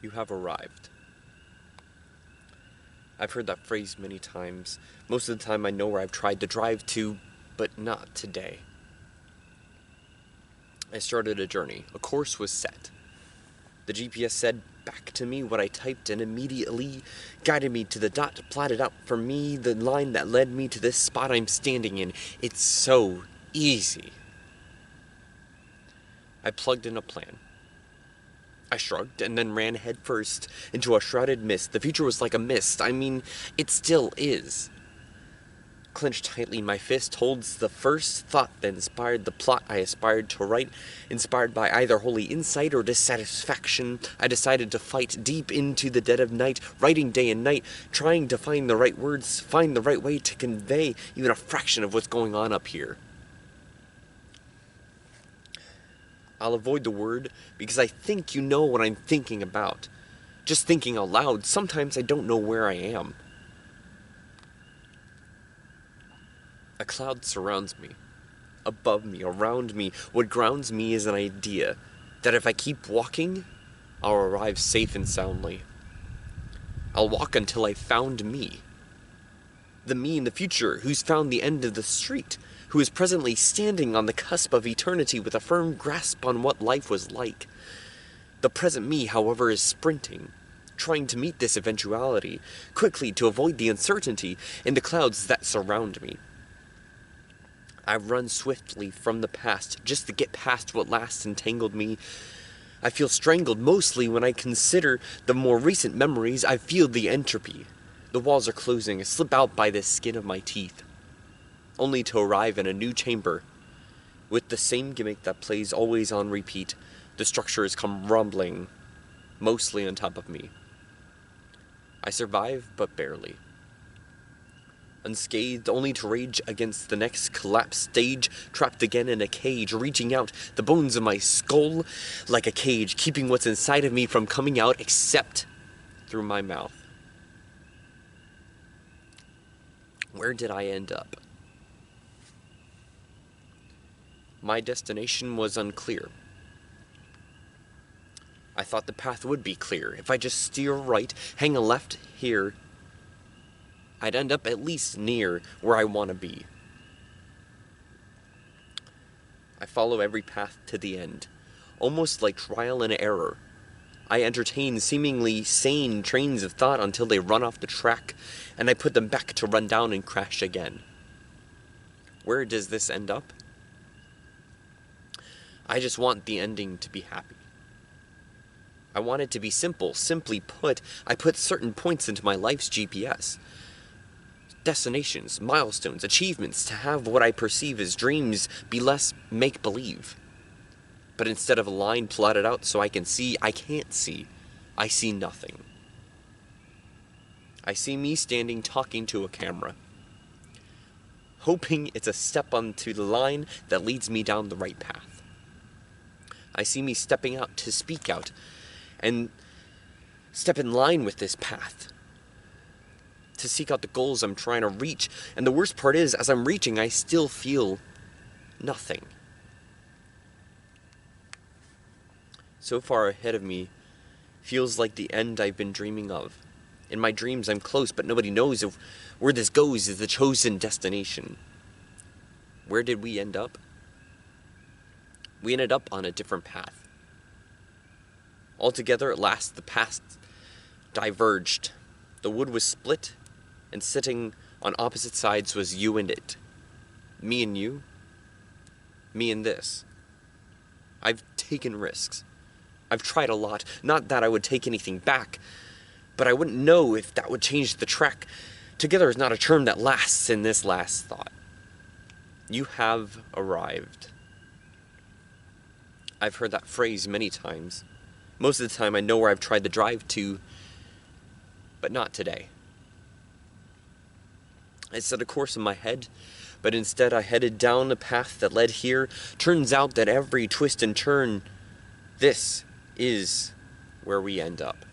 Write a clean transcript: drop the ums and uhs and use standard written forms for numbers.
You have arrived. I've heard that phrase many times. Most of the time I know where I've tried to drive to, but not today. I started a journey. A course was set. The GPS said back to me what I typed and immediately guided me to the dot, plotted out for me the line that led me to this spot I'm standing in. It's so easy. I plugged in a plan. I shrugged and then ran headfirst into a shrouded mist. The future was like a mist. I mean, it still is. Clenched tightly, my fist holds the first thought that inspired the plot I aspired to write. Inspired by either holy insight or dissatisfaction, I decided to fight deep into the dead of night, writing day and night, trying to find the right words, find the right way to convey even a fraction of what's going on up here. I'll avoid the word because I think you know what I'm thinking about. Just thinking out loud, sometimes I don't know where I am. A cloud surrounds me. Above me, around me, what grounds me is an idea that if I keep walking, I'll arrive safe and soundly. I'll walk until I've found me. The me in the future who's found the end of the street, who is presently standing on the cusp of eternity with a firm grasp on what life was like. The present me, however, is sprinting, trying to meet this eventuality, quickly to avoid the uncertainty in the clouds that surround me. I run swiftly from the past, just to get past what last entangled me. I feel strangled mostly when I consider the more recent memories. I feel the entropy. The walls are closing. I slip out by the skin of my teeth, only to arrive in a new chamber, with the same gimmick that plays always on repeat. The structures come rumbling, mostly on top of me. I survive, but barely. Unscathed, only to rage against the next collapsed stage, trapped again in a cage, reaching out the bones of my skull like a cage, keeping what's inside of me from coming out except through my mouth. Where did I end up? My destination was unclear. I thought the path would be clear. If I just steer right, hang a left here, I'd end up at least near where I want to be. I follow every path to the end, almost like trial and error. I entertain seemingly sane trains of thought until they run off the track, and I put them back to run down and crash again. Where does this end up? I just want the ending to be happy. I want it to be simple. Simply put, I put certain points into my life's GPS. Destinations, milestones, achievements, to have what I perceive as dreams be less make-believe. But instead of a line plotted out so I can see, I can't see. I see nothing. I see me standing talking to a camera, hoping it's a step onto the line that leads me down the right path. I see me stepping out to speak out and step in line with this path, to seek out the goals I'm trying to reach. And the worst part is, as I'm reaching, I still feel nothing. So far ahead of me feels like the end I've been dreaming of. In my dreams, I'm close, but nobody knows if where this goes is the chosen destination. Where did we end up? We ended up on a different path. Altogether, at last, the paths diverged. The wood was split, and sitting on opposite sides was you and it. Me and you. Me and this. I've taken risks. I've tried a lot. Not that I would take anything back, but I wouldn't know if that would change the track. Together is not a term that lasts in this last thought. You have arrived. I've heard that phrase many times. Most of the time I know where I've tried to drive to, but not today. I set a course in my head, but instead I headed down a path that led here. Turns out that every twist and turn, this is where we end up.